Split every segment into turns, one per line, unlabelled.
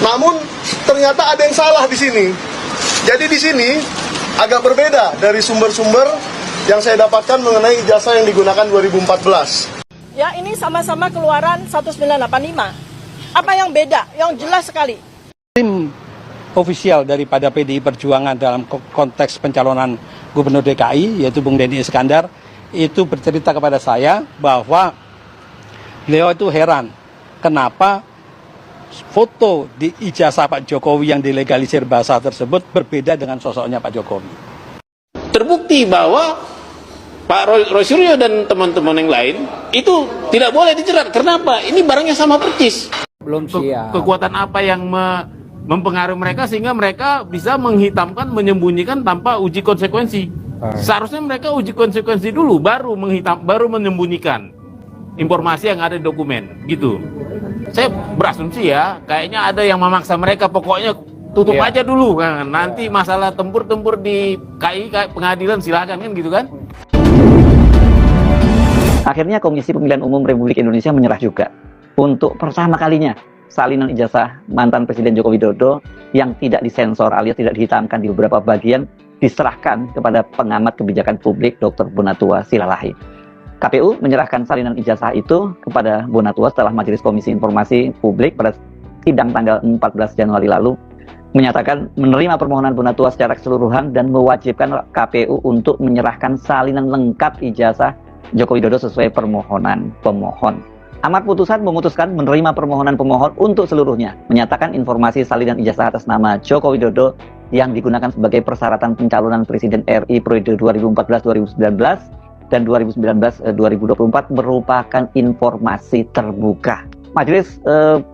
Namun ternyata ada yang salah di sini. Jadi di sini agak berbeda dari sumber-sumber yang saya dapatkan mengenai ijazah yang digunakan 2014.
Ya, ini sama-sama keluaran 1985. Apa yang beda? Yang jelas sekali.
Tim ofisial daripada PDI Perjuangan dalam konteks pencalonan Gubernur DKI, yaitu Bung Denny Iskandar, itu bercerita kepada saya bahwa beliau itu heran kenapa foto di ijazah Pak Jokowi yang dilegalisir bahasa tersebut berbeda dengan sosoknya Pak Jokowi.
Terbukti bahwa Pak Roy Suryo dan teman-teman yang lain itu tidak boleh dijerat. Kenapa? Ini barangnya sama persis.
Belum siap.
Kekuatan apa yang mempengaruhi mereka sehingga mereka bisa menghitamkan, menyembunyikan tanpa uji konsekuensi. Seharusnya mereka uji konsekuensi dulu, baru menyembunyikan informasi yang ada di dokumen, gitu. Saya berasumsi ya, kayaknya ada yang memaksa mereka, pokoknya tutup aja dulu, kan. Nanti masalah tempur-tempur di KI pengadilan silakan, kan gitu kan.
Akhirnya Komisi Pemilihan Umum Republik Indonesia menyerah juga. Untuk pertama kalinya, salinan ijazah mantan Presiden Joko Widodo yang tidak disensor alias tidak dihitamkan di beberapa bagian diserahkan kepada pengamat kebijakan publik Dr. Bonatua Silalahi. KPU menyerahkan salinan ijazah itu kepada Bonatua setelah Majelis Komisi Informasi Publik pada sidang tanggal 14 Januari lalu menyatakan menerima permohonan Bonatua secara keseluruhan dan mewajibkan KPU untuk menyerahkan salinan lengkap ijazah Joko Widodo sesuai permohonan pemohon. Amar putusan memutuskan menerima permohonan pemohon untuk seluruhnya, menyatakan informasi salinan ijazah atas nama Joko Widodo yang digunakan sebagai persyaratan pencalonan Presiden RI periode 2014-2019 dan 2019-2024 merupakan informasi terbuka. Majelis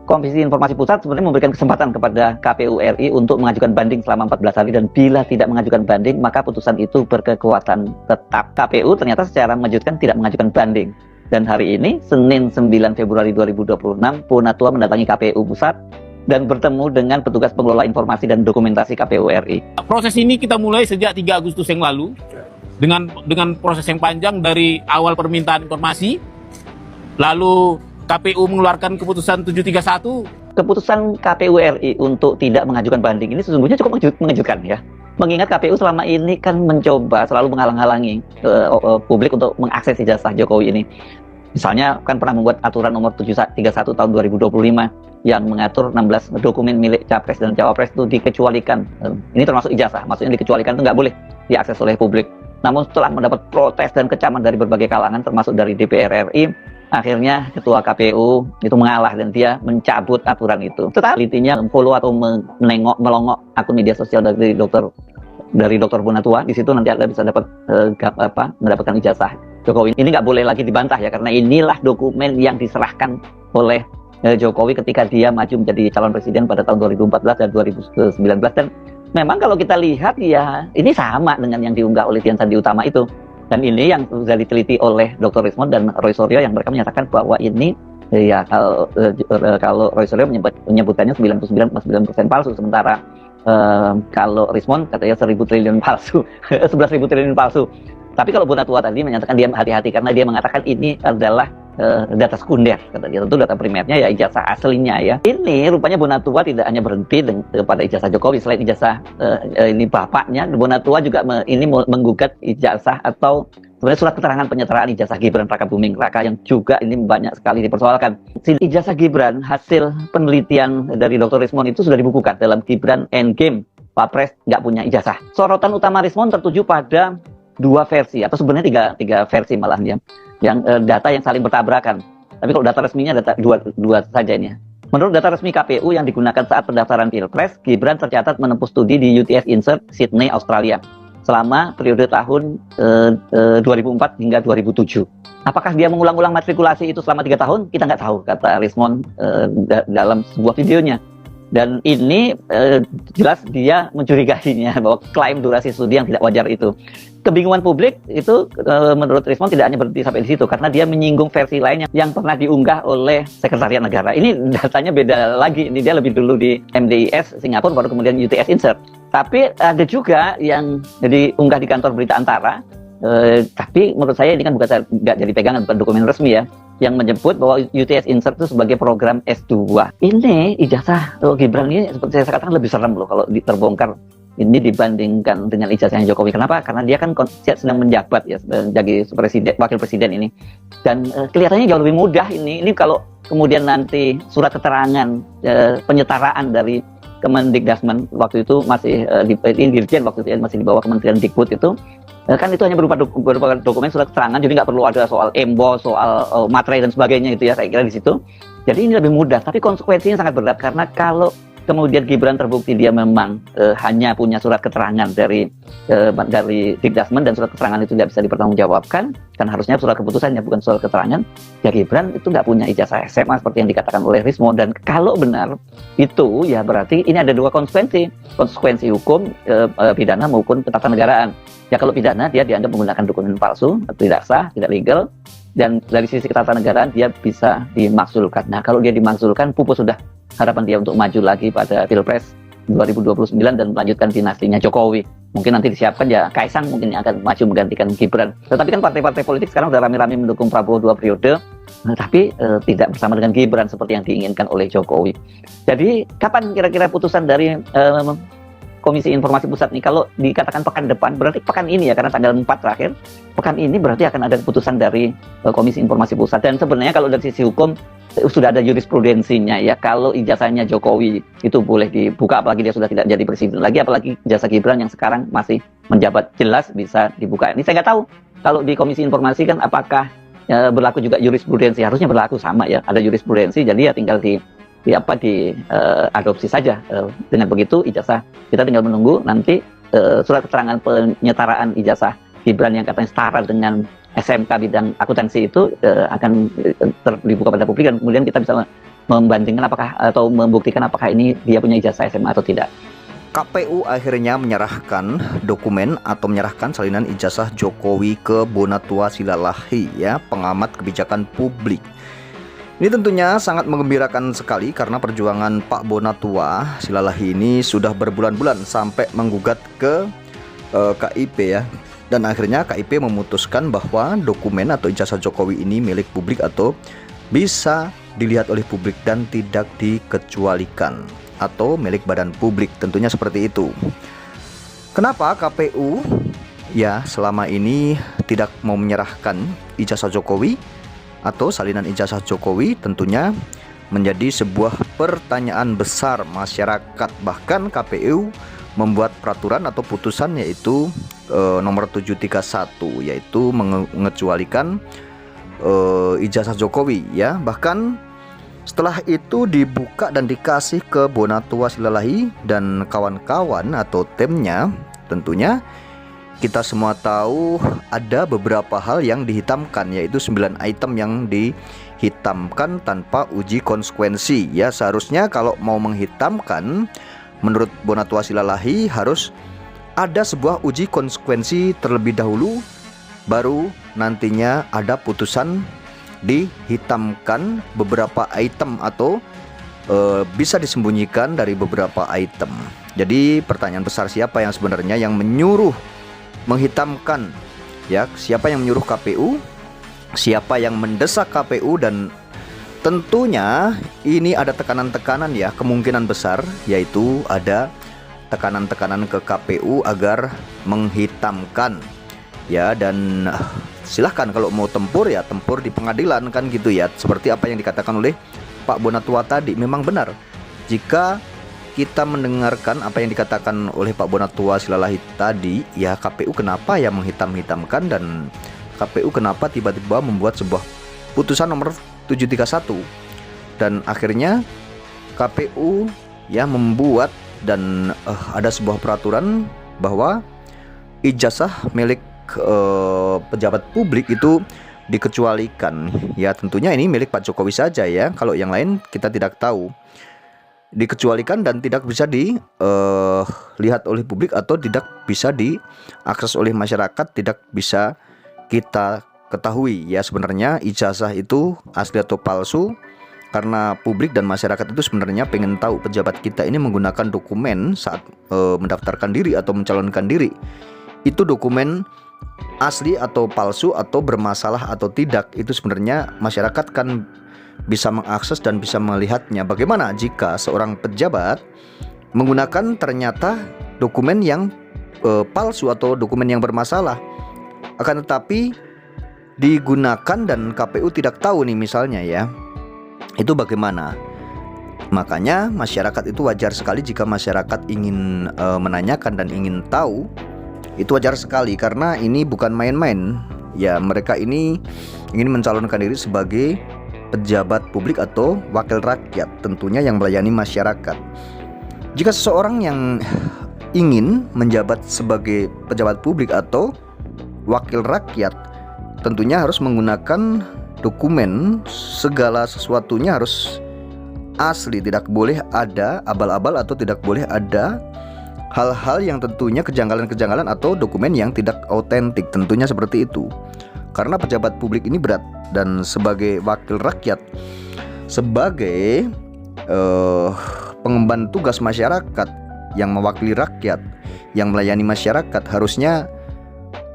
Komisi Informasi Pusat sebenarnya memberikan kesempatan kepada KPU RI untuk mengajukan banding selama 14 hari dan bila tidak mengajukan banding maka putusan itu berkekuatan tetap. KPU ternyata secara mengejutkan tidak mengajukan banding. Dan hari ini, Senin 9 Februari 2026, Bonatua mendatangi KPU Pusat dan bertemu dengan petugas pengelola informasi dan dokumentasi KPU RI.
Proses ini kita mulai sejak 3 Agustus yang lalu dengan proses yang panjang dari awal permintaan informasi, lalu KPU mengeluarkan keputusan 731.
Keputusan KPU RI untuk tidak mengajukan banding ini sesungguhnya cukup mengejutkan ya. Mengingat KPU selama ini kan mencoba selalu menghalang-halangi publik untuk mengakses ijazah Jokowi ini. Misalnya kan pernah membuat aturan nomor 731 tahun 2025 yang mengatur 16 dokumen milik Capres dan Cawapres itu dikecualikan. Ini termasuk ijazah, maksudnya dikecualikan itu nggak boleh diakses oleh publik. Namun setelah mendapat protes dan kecaman dari berbagai kalangan termasuk dari DPR RI, akhirnya ketua KPU itu mengalah dan dia mencabut aturan itu. Tetapi intinya follow atau melongok akun media sosial dari Dr. Bonatua, di situ nanti Anda bisa dapat mendapatkan ijazah Jokowi. Ini nggak boleh lagi dibantah ya, karena inilah dokumen yang diserahkan oleh Jokowi ketika dia maju menjadi calon presiden pada tahun 2014 dan 2019. Dan memang kalau kita lihat ya ini sama dengan yang diunggah oleh Dian Sandi Utama itu. Dan ini yang sudah diteliti oleh Dr. Rismond dan Roy Suryo yang mereka menyatakan bahwa ini ya kalau Roy Suryo menyebutkannya 99,9% palsu, sementara kalau Rismond katanya 1.000 triliun palsu, 11.000 triliun palsu. Tapi kalau Bonatua tadi menyatakan dia hati-hati karena dia mengatakan ini adalah data sekunder, kata dia. Tentu data primernya ya ijazah aslinya ya. Ini rupanya Bonatua tidak hanya berhenti pada ijazah Jokowi. Selain ijazah ini bapaknya, Bonatua juga menggugat ijazah atau sebenarnya surat keterangan penyetaraan ijazah Gibran Rakabuming Raka yang juga ini banyak sekali dipersoalkan. Ijazah Gibran hasil penelitian dari Dr. Rismond itu sudah dibukukan dalam Gibran Endgame. Wapres nggak punya ijazah. Sorotan utama Rismond tertuju pada dua versi atau sebenarnya tiga versi malah ya. Yang data yang saling bertabrakan. Tapi kalau data resminya dua saja ini. Menurut data resmi KPU yang digunakan saat pendaftaran Pilpres, Gibran tercatat menempuh studi di UTS Insert Sydney, Australia selama periode tahun 2004 hingga 2007. Apakah dia mengulang-ulang matrikulasi itu selama 3 tahun? Kita nggak tahu, kata Rismond dalam sebuah videonya. Dan ini jelas dia mencurigainya bahwa klaim durasi studi yang tidak wajar itu. Kebingungan publik itu menurut Rismond tidak hanya berhenti sampai di situ, karena dia menyinggung versi lainnya yang pernah diunggah oleh Sekretariat Negara. Ini datanya beda lagi, ini dia lebih dulu di MDIS Singapura, baru kemudian UTS Insert. Tapi ada juga yang diunggah di kantor berita Antara, tapi menurut saya ini kan nggak jadi pegangan, bukan dokumen resmi ya. yang menyebut bahwa UTS Insert itu sebagai program S2. Ini ijazah Gibran ini seperti saya katakan lebih serem loh kalau terbongkar ini dibandingkan dengan ijazahnya Jokowi. Kenapa? Karena dia kan sedang menjabat ya sebagai presiden, wakil presiden ini, dan kelihatannya jauh lebih mudah ini. Ini kalau kemudian nanti surat keterangan penyetaraan dari Kemendikbudrismen waktu itu masih Dirjen waktu itu masih di bawah Kementerian Dikbud itu, kan itu hanya berupa dokumen surat keterangan, jadi nggak perlu ada soal embos, soal materai dan sebagainya itu ya, saya kira di situ. Jadi ini lebih mudah, tapi konsekuensinya sangat berat karena kalau kemudian Gibran terbukti dia memang hanya punya surat keterangan dari Dikbudrismen dan surat keterangan itu tidak bisa dipertanggungjawabkan, kan harusnya surat keputusannya bukan surat keterangan. Ya Gibran itu nggak punya ijazah SMA seperti yang dikatakan oleh Rismo, dan kalau benar itu ya berarti ini ada dua konsekuensi hukum pidana maupun ketatanegaraan. Ya kalau pidana dia dianggap menggunakan dokumen palsu, tidak sah, tidak legal, dan dari sisi ketatanegaraan dia bisa dimakzulkan. Nah kalau dia dimakzulkan, pupus sudah harapan dia untuk maju lagi pada Pilpres 2029 dan melanjutkan dinastinya Jokowi. Mungkin nanti disiapkan ya Kaisang mungkin yang akan maju menggantikan Gibran. Tetapi kan partai-partai politik sekarang sudah rame-rame mendukung Prabowo 2 periode, tapi tidak bersama dengan Gibran seperti yang diinginkan oleh Jokowi. Jadi kapan kira-kira putusan dari Komisi Informasi Pusat nih? Kalau dikatakan pekan depan, berarti pekan ini ya, karena tanggal 4 terakhir. Pekan ini berarti akan ada keputusan dari Komisi Informasi Pusat. Dan sebenarnya kalau dari sisi hukum sudah ada jurisprudensinya ya, kalau ijazahnya Jokowi itu boleh dibuka, apalagi dia sudah tidak jadi presiden lagi, apalagi ijazah Gibran yang sekarang masih menjabat jelas bisa dibuka. Ini saya nggak tahu kalau di Komisi Informasi kan apakah berlaku juga jurisprudensi. Harusnya berlaku sama ya, ada jurisprudensi, jadi ya tinggal diadopsi saja. Dengan begitu ijazah kita tinggal menunggu nanti surat keterangan penyetaraan ijazah Gibran yang katanya setara dengan SMK bidang akuntansi itu akan dibuka pada publik, dan kemudian kita bisa membandingkan apakah atau membuktikan apakah ini dia punya ijazah SMA atau tidak.
KPU akhirnya menyerahkan dokumen atau menyerahkan salinan ijazah Jokowi ke Bonatua Silalahi ya, pengamat kebijakan publik. Ini tentunya sangat menggembirakan sekali karena perjuangan Pak Bonatua Silalahi ini sudah berbulan-bulan sampai menggugat ke KIP ya. Dan akhirnya KIP memutuskan bahwa dokumen atau ijazah Jokowi ini milik publik atau bisa dilihat oleh publik dan tidak dikecualikan atau milik badan publik, tentunya seperti itu. Kenapa KPU ya selama ini tidak mau menyerahkan ijazah Jokowi atau salinan ijazah Jokowi? Tentunya menjadi sebuah pertanyaan besar masyarakat. Bahkan KPU membuat peraturan atau putusan yaitu nomor 731, yaitu mengecualikan ijazah Jokowi ya. Bahkan setelah itu dibuka dan dikasih ke Bonatua Silalahi dan kawan-kawan atau timnya. Tentunya kita semua tahu ada beberapa hal yang dihitamkan, yaitu 9 item yang dihitamkan tanpa uji konsekuensi ya. Seharusnya kalau mau menghitamkan menurut Bonatua Silalahi harus ada sebuah uji konsekuensi terlebih dahulu, baru nantinya ada putusan dihitamkan beberapa item atau bisa disembunyikan dari beberapa item. Jadi pertanyaan besar, siapa yang sebenarnya yang menyuruh menghitamkan ya? Siapa yang menyuruh KPU? Siapa yang mendesak KPU? Dan tentunya ini ada tekanan-tekanan ya, kemungkinan besar yaitu ada tekanan-tekanan ke KPU agar menghitamkan ya. Dan silahkan kalau mau tempur ya tempur di pengadilan kan gitu ya, seperti apa yang dikatakan oleh Pak Bonatua tadi. Memang benar jika kita mendengarkan apa yang dikatakan oleh Pak Bonatua Silalahi tadi ya, KPU kenapa ya menghitam-hitamkan, dan KPU kenapa tiba-tiba membuat sebuah putusan nomor 731, dan akhirnya KPU ya membuat dan ada sebuah peraturan bahwa ijazah milik pejabat publik itu dikecualikan ya. Tentunya ini milik Pak Jokowi saja ya, kalau yang lain kita tidak tahu. Dikecualikan dan tidak bisa dilihat oleh publik atau tidak bisa diakses oleh masyarakat, tidak bisa kita ketahui ya sebenarnya ijazah itu asli atau palsu. Karena publik dan masyarakat itu sebenarnya pengen tahu pejabat kita ini menggunakan dokumen saat mendaftarkan diri atau mencalonkan diri. Itu dokumen asli atau palsu atau bermasalah atau tidak, itu sebenarnya masyarakat kan bisa mengakses dan bisa melihatnya. Bagaimana jika seorang pejabat menggunakan ternyata dokumen yang palsu atau dokumen yang bermasalah, akan tetapi digunakan dan KPU tidak tahu nih misalnya ya, itu bagaimana? Makanya masyarakat itu wajar sekali jika masyarakat ingin menanyakan dan ingin tahu. Itu wajar sekali karena ini bukan main-main. Ya, mereka ini ingin mencalonkan diri sebagai pejabat publik atau wakil rakyat, tentunya yang melayani masyarakat. Jika seseorang yang ingin menjabat sebagai pejabat publik atau wakil rakyat, tentunya harus menggunakan dokumen, segala sesuatunya harus asli, tidak boleh ada abal-abal atau tidak boleh ada hal-hal yang tentunya kejanggalan-kejanggalan atau dokumen yang tidak autentik, tentunya seperti itu. Karena pejabat publik ini berat, dan sebagai wakil rakyat, sebagai pengemban tugas masyarakat yang mewakili rakyat, yang melayani masyarakat, harusnya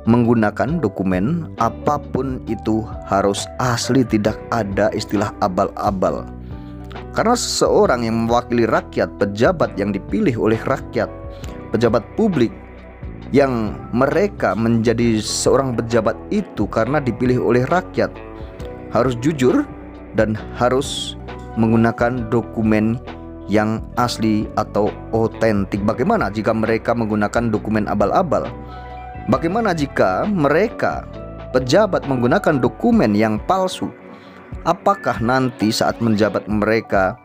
menggunakan dokumen apapun itu harus asli, tidak ada istilah abal-abal. Karena seseorang yang mewakili rakyat, pejabat yang dipilih oleh rakyat, pejabat publik yang mereka menjadi seorang pejabat itu karena dipilih oleh rakyat, harus jujur dan harus menggunakan dokumen yang asli atau otentik. Bagaimana jika mereka menggunakan dokumen abal-abal? Bagaimana jika mereka pejabat menggunakan dokumen yang palsu? Apakah nanti saat menjabat mereka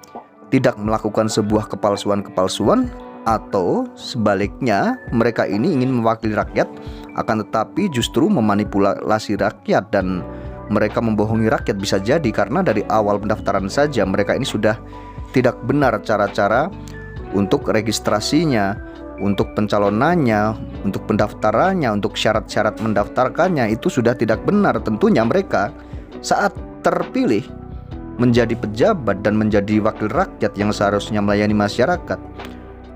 tidak melakukan sebuah kepalsuan-kepalsuan? Atau sebaliknya, mereka ini ingin mewakili rakyat akan tetapi justru memanipulasi rakyat dan mereka membohongi rakyat? Bisa jadi karena dari awal pendaftaran saja mereka ini sudah tidak benar cara-cara untuk registrasinya, untuk pencalonannya, untuk pendaftarannya, untuk syarat-syarat mendaftarkannya itu sudah tidak benar. Tentunya mereka saat terpilih menjadi pejabat dan menjadi wakil rakyat yang seharusnya melayani masyarakat,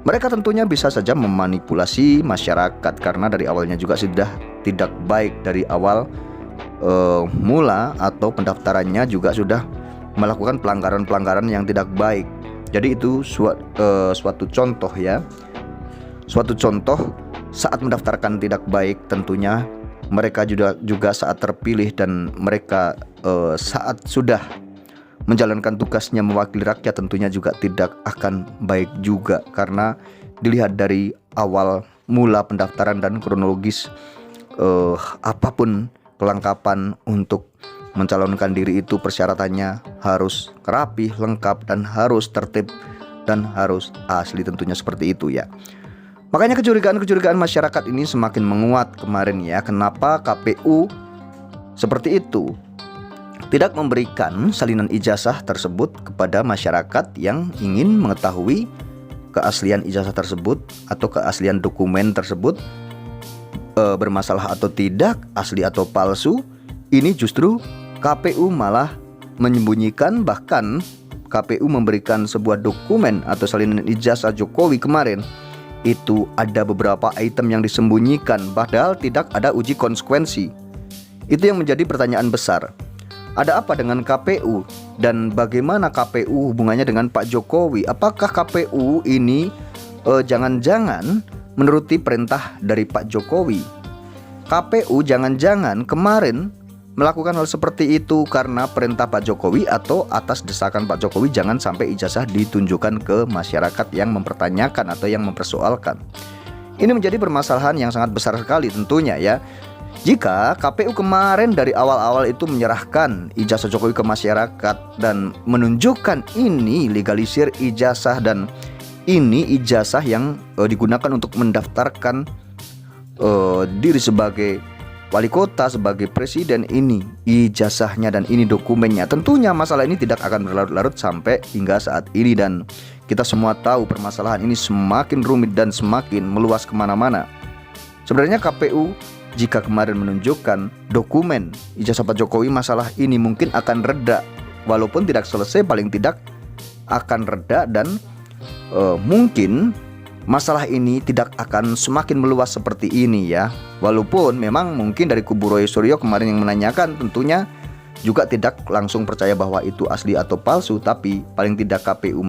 mereka tentunya bisa saja memanipulasi masyarakat karena dari awalnya juga sudah tidak baik dari awal mula, atau pendaftarannya juga sudah melakukan pelanggaran-pelanggaran yang tidak baik. Jadi itu suatu contoh ya, suatu contoh saat mendaftarkan tidak baik. Tentunya mereka juga saat terpilih dan mereka saat sudah menjalankan tugasnya mewakili rakyat tentunya juga tidak akan baik juga, karena dilihat dari awal mula pendaftaran dan kronologis apapun kelengkapan untuk mencalonkan diri itu persyaratannya harus rapi, lengkap, dan harus tertib dan harus asli, tentunya seperti itu ya. Makanya kecurigaan-kecurigaan masyarakat ini semakin menguat kemarin ya. Kenapa KPU seperti itu? Tidak memberikan salinan ijazah tersebut kepada masyarakat yang ingin mengetahui keaslian ijazah tersebut atau keaslian dokumen tersebut bermasalah atau tidak, asli atau palsu. Ini justru KPU malah menyembunyikan. Bahkan KPU memberikan sebuah dokumen atau salinan ijazah Jokowi kemarin, itu ada beberapa item yang disembunyikan, padahal tidak ada uji konsekuensi. Itu yang menjadi pertanyaan besar. Ada apa dengan KPU dan bagaimana KPU hubungannya dengan Pak Jokowi? Apakah KPU ini jangan-jangan menuruti perintah dari Pak Jokowi? KPU jangan-jangan kemarin melakukan hal seperti itu karena perintah Pak Jokowi atau atas desakan Pak Jokowi jangan sampai ijazah ditunjukkan ke masyarakat yang mempertanyakan atau yang mempersoalkan. Ini menjadi permasalahan yang sangat besar sekali tentunya ya. Jika KPU kemarin dari awal-awal itu menyerahkan ijazah Jokowi ke masyarakat dan menunjukkan ini legalisir ijazah dan ini ijazah yang digunakan untuk mendaftarkan diri sebagai wali kota, sebagai presiden, ini ijazahnya dan ini dokumennya, tentunya masalah ini tidak akan berlarut-larut sampai hingga saat ini. Dan kita semua tahu permasalahan ini semakin rumit dan semakin meluas kemana-mana. Sebenarnya KPU jika kemarin menunjukkan dokumen ijazah Pak Jokowi, masalah ini mungkin akan reda. Walaupun tidak selesai, paling tidak akan reda dan mungkin masalah ini tidak akan semakin meluas seperti ini ya. Walaupun memang mungkin dari kubu Roy Suryo kemarin yang menanyakan tentunya juga tidak langsung percaya bahwa itu asli atau palsu, tapi paling tidak KPU